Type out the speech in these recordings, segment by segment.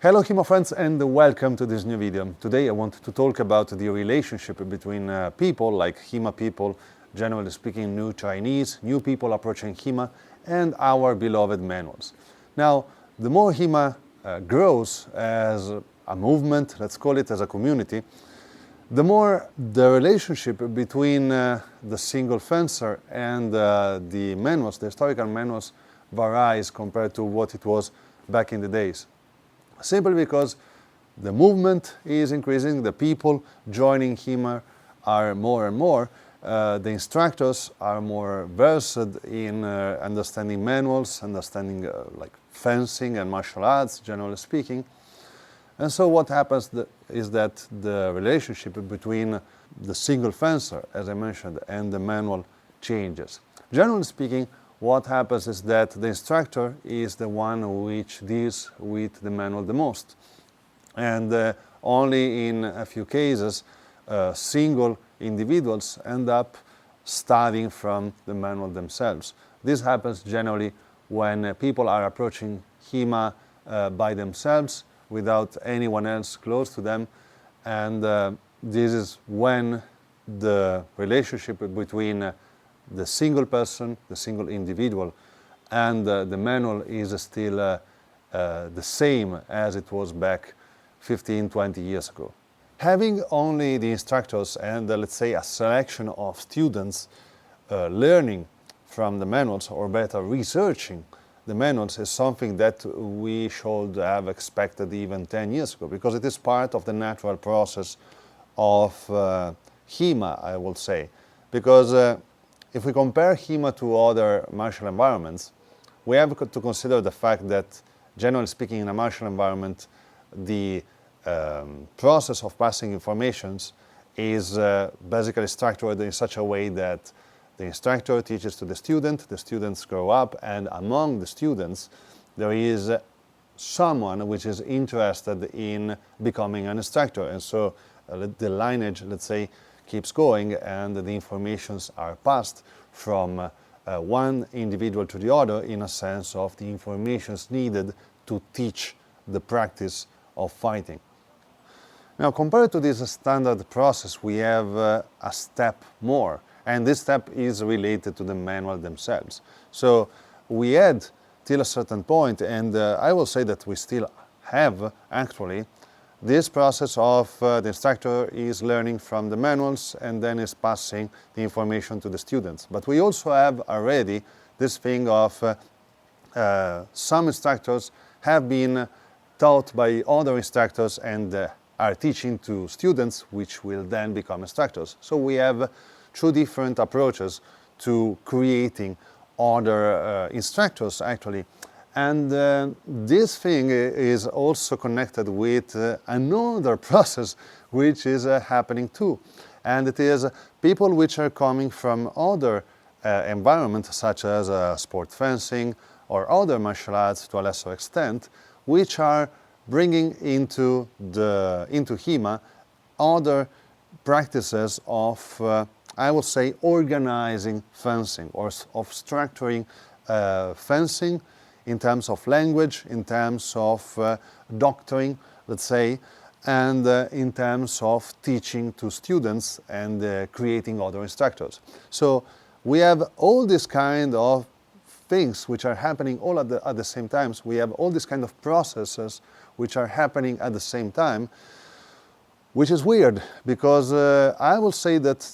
Hello HEMA friends and welcome to this new video. Today I want to talk about the relationship between people like HEMA people, generally speaking new Chinese, new people approaching HEMA, and our beloved manuals. Now, the more HEMA grows as a movement, let's call it as a community, the more the relationship between the single fencer and the manuals, the historical manuals, varies compared to what it was back in the days. Simply because the movement is increasing, the people joining HEMA are more and more, the instructors are more versed in understanding manuals, understanding like fencing and martial arts, generally speaking. And so what happens is that the relationship between the single fencer, as I mentioned, and the manual changes. Generally speaking, what happens is that the instructor is the one which deals with the manual the most. And only in a few cases, single individuals end up studying from the manual themselves. This happens generally when people are approaching HEMA by themselves, without anyone else close to them. And this is when the relationship between the single person, the single individual, and the manual is still the same as it was back 15, 20 years ago. Having only the instructors and let's say a selection of students learning from the manuals, or better, researching the manuals, is something that we should have expected even 10 years ago, because it is part of the natural process of HEMA, I will say. Because if we compare HEMA to other martial environments, we have to consider the fact that, generally speaking, in a martial environment, the process of passing informations is basically structured in such a way that the instructor teaches to the students grow up, and among the students there is someone which is interested in becoming an instructor. And so the lineage, let's say, keeps going, and the informations are passed from one individual to the other, in a sense of the informations needed to teach the practice of fighting. Now, compared to this standard process, we have a step more, and this step is related to the manual themselves. So we had till a certain point, and I will say that we still have actually this process of the instructor is learning from the manuals and then is passing the information to the students. But we also have already this thing of some instructors have been taught by other instructors and are teaching to students, which will then become instructors. So we have two different approaches to creating other instructors, actually. And this thing is also connected with another process which is happening too. And it is people which are coming from other environments, such as sport fencing or other martial arts to a lesser extent, which are bringing into HEMA other practices of, I would say, organizing fencing, or of structuring fencing, in terms of language, in terms of doctrine, let's say, and in terms of teaching to students and creating other instructors. So we have all this kind of things which are happening all at the same time. We have all these kind of processes which are happening at the same time, which is weird, because I will say that,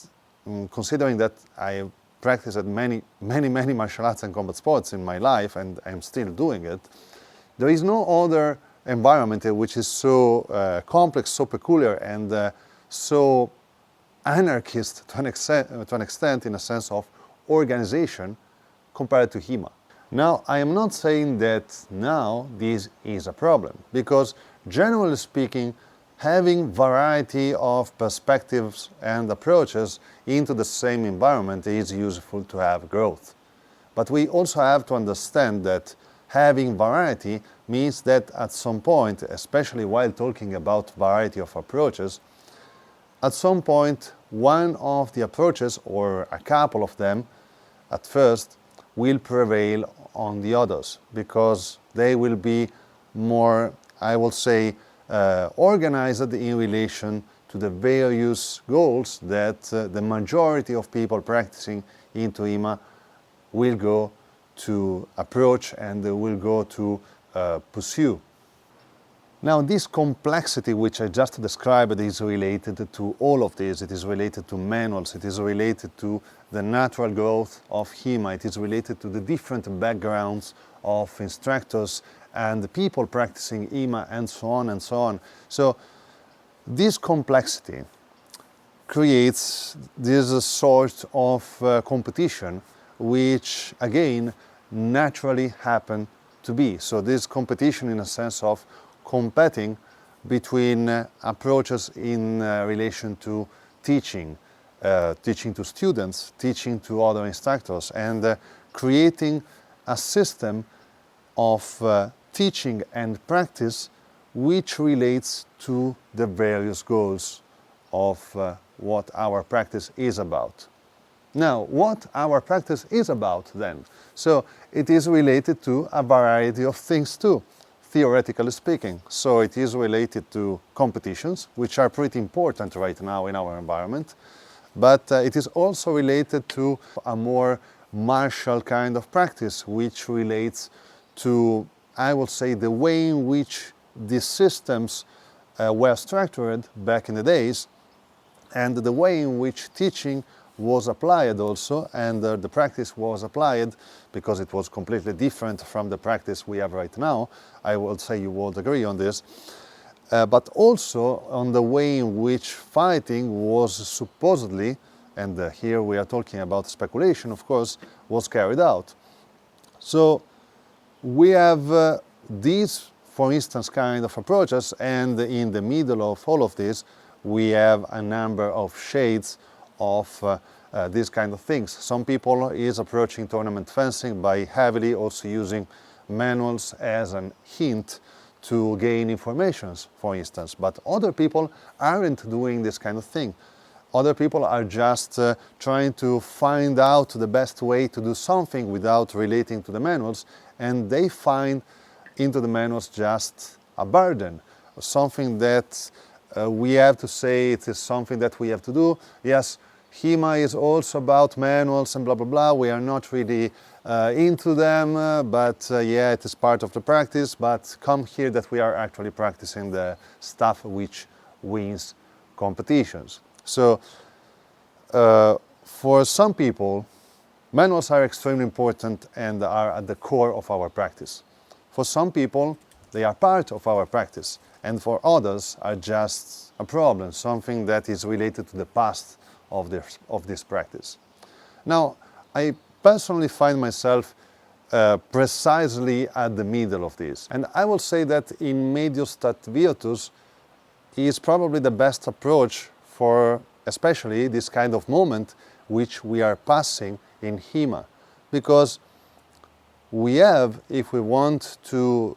considering that I practiced many martial arts and combat sports in my life, and I'm still doing it, there is no other environment which is so complex, so peculiar, and so anarchist to an extent, in a sense of organization, compared to HEMA. Now, I am not saying that now this is a problem, because generally speaking, having variety of perspectives and approaches into the same environment is useful to have growth. But we also have to understand that having variety means that at some point, especially while talking about variety of approaches, at some point one of the approaches, or a couple of them at first, will prevail on the others, because they will be more I will say, organized in relation to the various goals that the majority of people practicing into HEMA will go to approach and will go to pursue. Now, this complexity which I just described is related to all of this. It is related to manuals, it is related to the natural growth of HEMA, it is related to the different backgrounds of instructors and the people practicing HEMA, and so on and so on. So this complexity creates this sort of competition which again naturally happen to be. So this competition in a sense of competing between approaches in relation to teaching, teaching to students, teaching to other instructors, and creating a system of teaching and practice which relates to the various goals of what our practice is about. Now, what our practice is about then? So it is related to a variety of things too, theoretically speaking. So it is related to competitions, which are pretty important right now in our environment, but it is also related to a more martial kind of practice, which relates to, I would say, the way in which these systems were structured back in the days, and the way in which teaching was applied also, and the practice was applied, because it was completely different from the practice we have right now. I would say you would agree on this. But also on the way in which fighting was supposedly, and here we are talking about speculation, of course, was carried out. So we have these, for instance, kind of approaches, and in the middle of all of this, we have a number of shades of these kind of things. Some people is approaching tournament fencing by heavily also using manuals as a hint to gain informations, for instance. But other people aren't doing this kind of thing. Other people are just trying to find out the best way to do something without relating to the manuals, and they find into the manuals just a burden, something that we have to say it is something that we have to do. Yes, HEMA is also about manuals and blah, blah, blah. We are not really into them, but yeah, it is part of the practice. But come here that we are actually practicing the stuff which wins competitions. So for some people, manuals are extremely important and are at the core of our practice. For some people, they are part of our practice, and for others are just a problem, something that is related to the past of this practice. Now, I personally find myself precisely at the middle of this, and I will say that in medio stat virtus is probably the best approach for especially this kind of moment which we are passing in HEMA, because we have, if we want to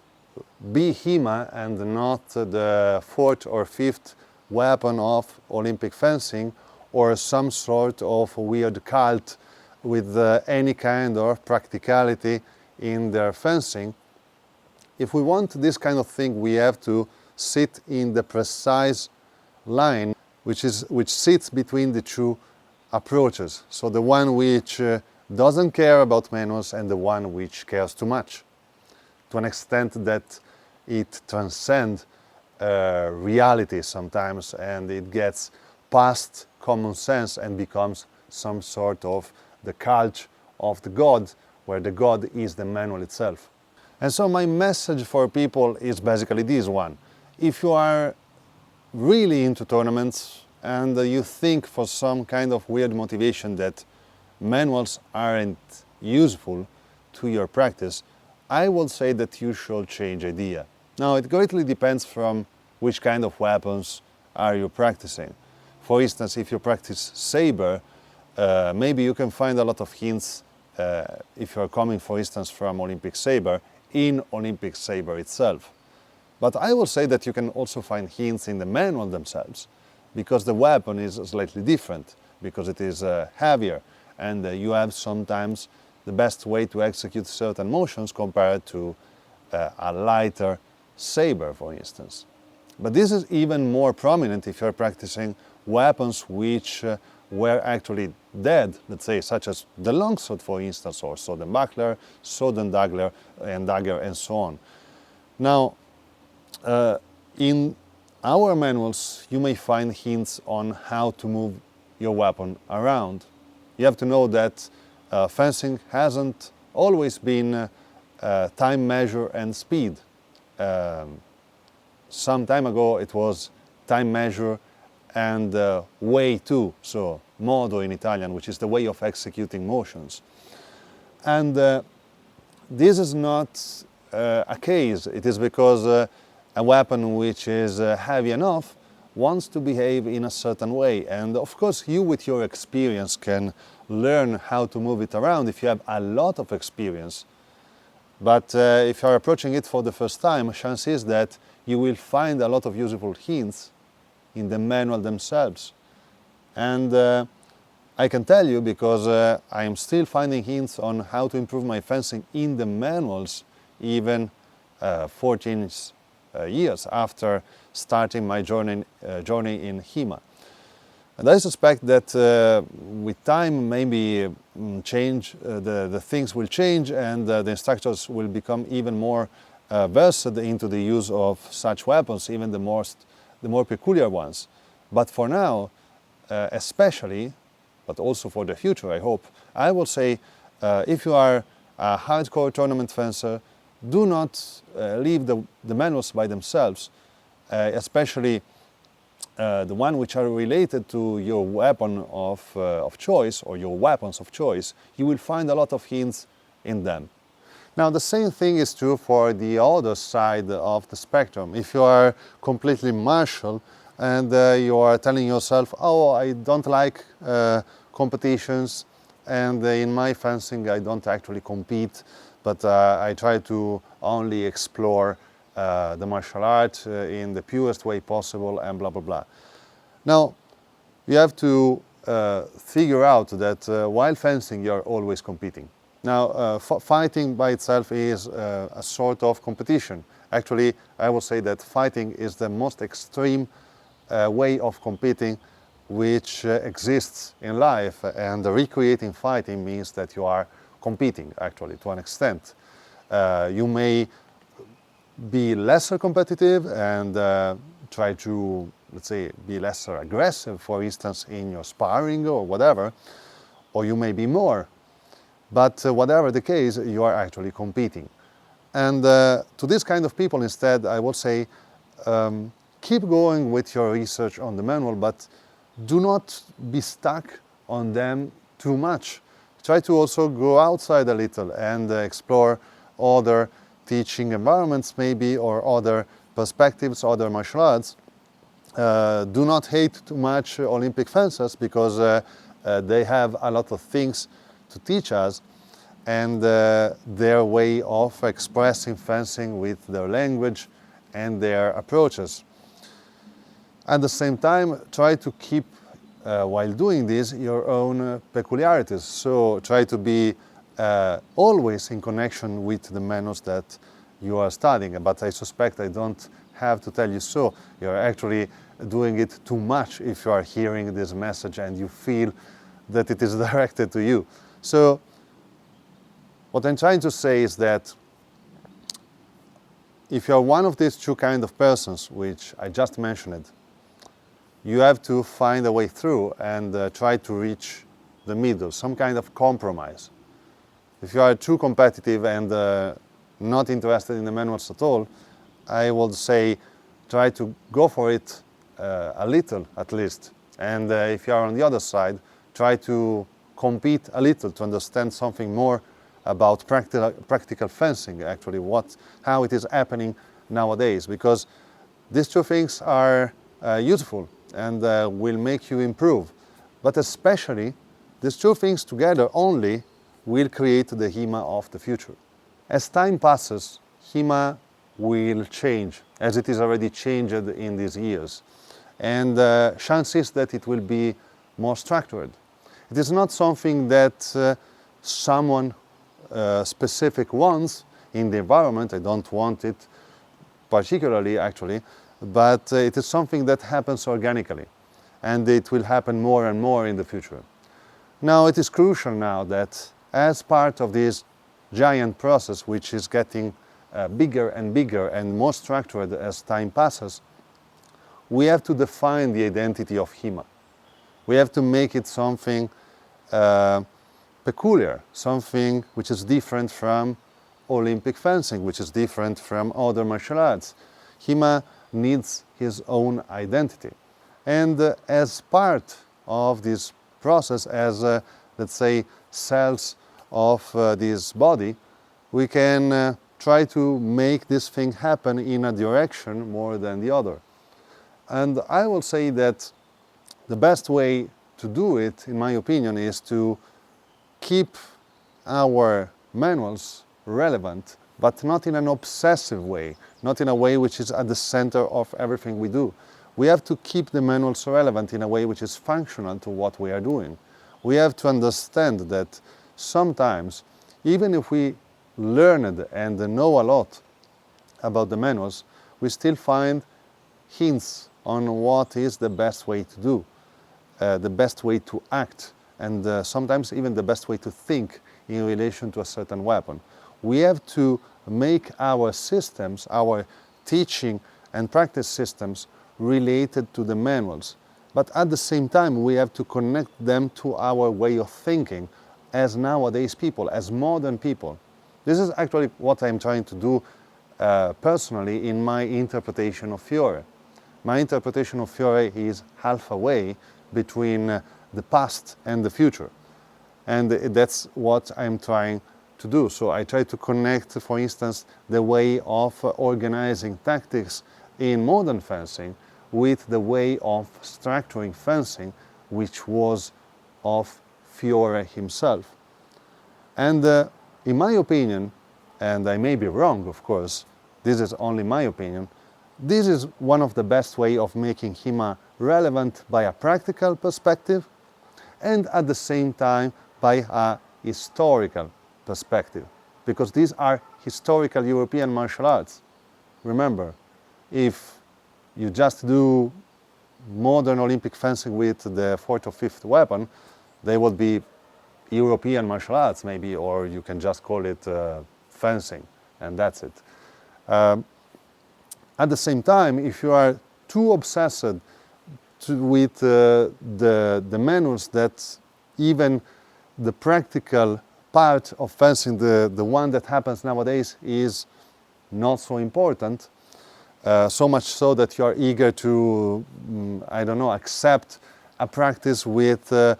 be HEMA and not the fourth or fifth weapon of Olympic fencing, or some sort of weird cult with any kind of practicality in their fencing. If we want this kind of thing, we have to sit in the precise line which sits between the two approaches. So the one which doesn't care about manuals and the one which cares too much, to an extent that it transcends reality sometimes, and it gets past common sense and becomes some sort of the cult of the god, where the god is the manual itself. And so my message for people is basically this one. If you are really into tournaments and you think for some kind of weird motivation that manuals aren't useful to your practice, I will say that you should change idea. Now, it greatly depends from which kind of weapons are you practicing. For instance, if you practice saber, maybe you can find a lot of hints if you're coming, for instance, from Olympic saber, in Olympic saber itself. But I will say that you can also find hints in the manual themselves, because the weapon is slightly different, because it is heavier, and you have sometimes the best way to execute certain motions compared to a lighter saber, for instance. But this is even more prominent if you're practicing weapons which were actually dead, let's say, such as the longsword, for instance, or sword and buckler, sword and dagger, and so on. Now, in our manuals, you may find hints on how to move your weapon around. You have to know that fencing hasn't always been time measure and speed. Some time ago it was time measure and way too, so modo in Italian, which is the way of executing motions. And this is not a case. It is because a weapon which is heavy enough wants to behave in a certain way. And of course, you with your experience can learn how to move it around if you have a lot of experience. But if you're approaching it for the first time, chance is that you will find a lot of useful hints in the manual themselves. And I can tell you, because I am still finding hints on how to improve my fencing in the manuals, even 14 years after starting my journey in HEMA. And I suspect that with time, maybe the things will change, and the instructors will become even more versed into the use of such weapons, even the more peculiar ones. But for now, especially, but also for the future, I hope, I will say, if you are a hardcore tournament fencer, do not leave the manuals by themselves, especially the one which are related to your weapon of choice, or your weapons of choice. You will find a lot of hints in them. Now, the same thing is true for the other side of the spectrum. If you are completely martial and you are telling yourself, oh, I don't like competitions, and in my fencing I don't actually compete, but I try to only explore the martial art in the purest way possible, and blah, blah, blah. Now, you have to figure out that while fencing, you're always competing. Now, fighting by itself is a sort of competition. Actually, I will say that fighting is the most extreme way of competing which exists in life, and recreating fighting means that you are competing, actually, to an extent. You may be lesser competitive and try to, let's say, be lesser aggressive, for instance, in your sparring or whatever, or you may be more. But whatever the case, you are actually competing. And to this kind of people, instead, I would say, keep going with your research on the manual, but do not be stuck on them too much. Try to also go outside a little and explore other teaching environments, maybe, or other perspectives, other martial arts. Do not hate too much Olympic fencers, because they have a lot of things to teach us, and their way of expressing fencing with their language and their approaches. At the same time, try to keep, while doing this, your own peculiarities. So try to be always in connection with the manuals that you are studying. But I suspect I don't have to tell you so. You're actually doing it too much if you are hearing this message and you feel that it is directed to you. So what I'm trying to say is that if you're one of these two kind of persons, which I just mentioned, you have to find a way through and try to reach the middle, some kind of compromise. If you are too competitive and not interested in the manuals at all, I would say try to go for it a little at least. And if you are on the other side, try to compete a little to understand something more about practical fencing, actually, how it is happening nowadays, because these two things are useful and will make you improve. But especially, these two things together only will create the HEMA of the future. As time passes, HEMA will change, as it is already changed in these years. And chances that it will be more structured. It is not something that someone specific wants in the environment. I don't want it particularly actually, but it is something that happens organically, and it will happen more and more in the future. Now it is crucial now that as part of this giant process, which is getting bigger and bigger and more structured as time passes, we have to define the identity of HEMA. We have to make it something peculiar, something which is different from Olympic fencing, which is different from other martial arts. HEMA needs his own identity. And as part of this process, as let's say cells of this body, we can try to make this thing happen in a direction more than the other. And I will say that the best way to do it, in my opinion, is to keep our manuals relevant, but not in an obsessive way, not in a way which is at the center of everything we do. We have to keep the manuals relevant in a way which is functional to what we are doing. We have to understand that sometimes, even if we learned and know a lot about the manuals, we still find hints on what is the best way to do, the best way to act, and sometimes even the best way to think in relation to a certain weapon. We have to make our systems, our teaching and practice systems, related to the manuals. But at the same time, we have to connect them to our way of thinking as nowadays people, as modern people. This is actually what I'm trying to do personally in my interpretation of Fiore. My interpretation of Fiore is halfway between the past and the future. And that's what I'm trying to do. So I try to connect, for instance, the way of organizing tactics in modern fencing with the way of structuring fencing, which was of Fiore himself. And in my opinion, and I may be wrong, of course, this is only my opinion, this is one of the best ways of making HEMA relevant by a practical perspective and at the same time by a historical perspective, because these are historical European martial arts. Remember, if you just do modern Olympic fencing with the fourth or fifth weapon, they would be European martial arts maybe, or you can just call it fencing, and that's it. At the same time, if you are too obsessed with the manuals, that even the practical part of fencing, the one that happens nowadays, is not so important, so much so that you are eager to, I don't know, accept a practice with, I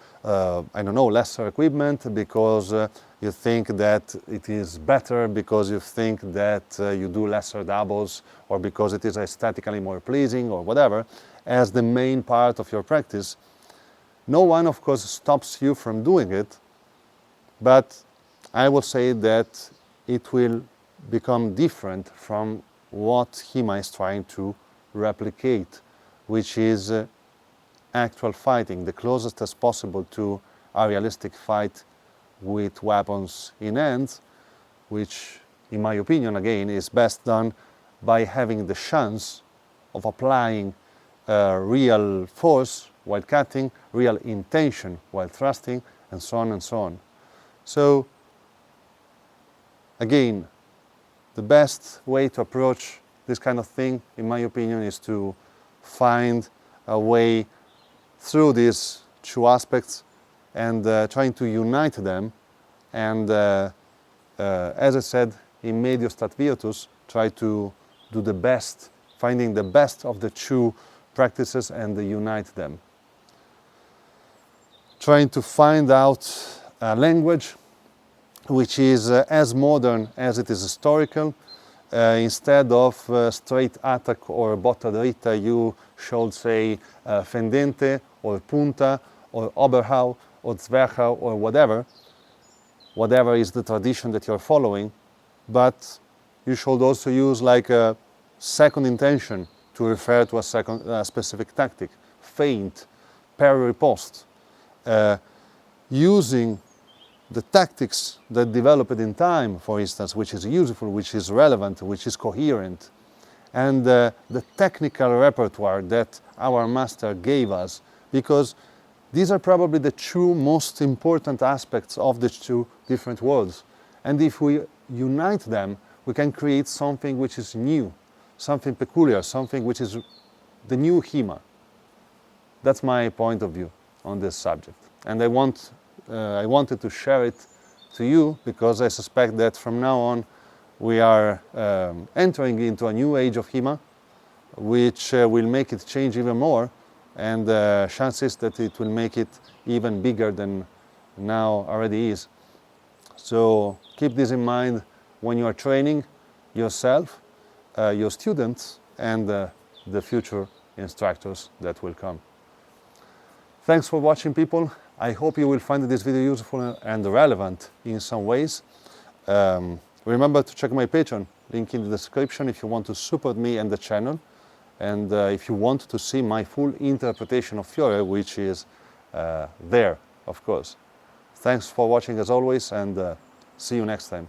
don't know, lesser equipment because you think that it is better, because you think that you do lesser doubles, or because it is aesthetically more pleasing, or whatever, as the main part of your practice. No one, of course, stops you from doing it, but I will say that it will become different from what HEMA is trying to replicate, which is actual fighting, the closest as possible to a realistic fight with weapons in hand, which, in my opinion, again, is best done by having the chance of applying real force while cutting, real intention while thrusting, and so on and so on. So, again, the best way to approach this kind of thing, in my opinion, is to find a way through these two aspects and trying to unite them, and as I said, in medio stat virtus, try to do the best, finding the best of the two practices and unite them. Trying to find out a language which is as modern as it is historical. Instead of straight attack or botta dritta, you should say fendente or punta or oberhau or zwerchau or whatever is the tradition that you're following. But you should also use like a second intention to refer to a specific tactic, feint, parry riposte, using the tactics that developed in time, for instance, which is useful, which is relevant, which is coherent, and the technical repertoire that our master gave us, because these are probably the two most important aspects of the two different worlds. And if we unite them, we can create something which is new, something peculiar, something which is the new HEMA. That's my point of view on this subject. And I wanted to share it to you because I suspect that from now on we are entering into a new age of HEMA, which will make it change even more, and chances that it will make it even bigger than now already is. So keep this in mind when you are training yourself, your students, and the future instructors that will come. Thanks for watching, people. I hope you will find this video useful and relevant in some ways. Remember to check my Patreon, link in the description, if you want to support me and the channel, and if you want to see my full interpretation of Fiore, which is there, of course. Thanks for watching as always, and see you next time.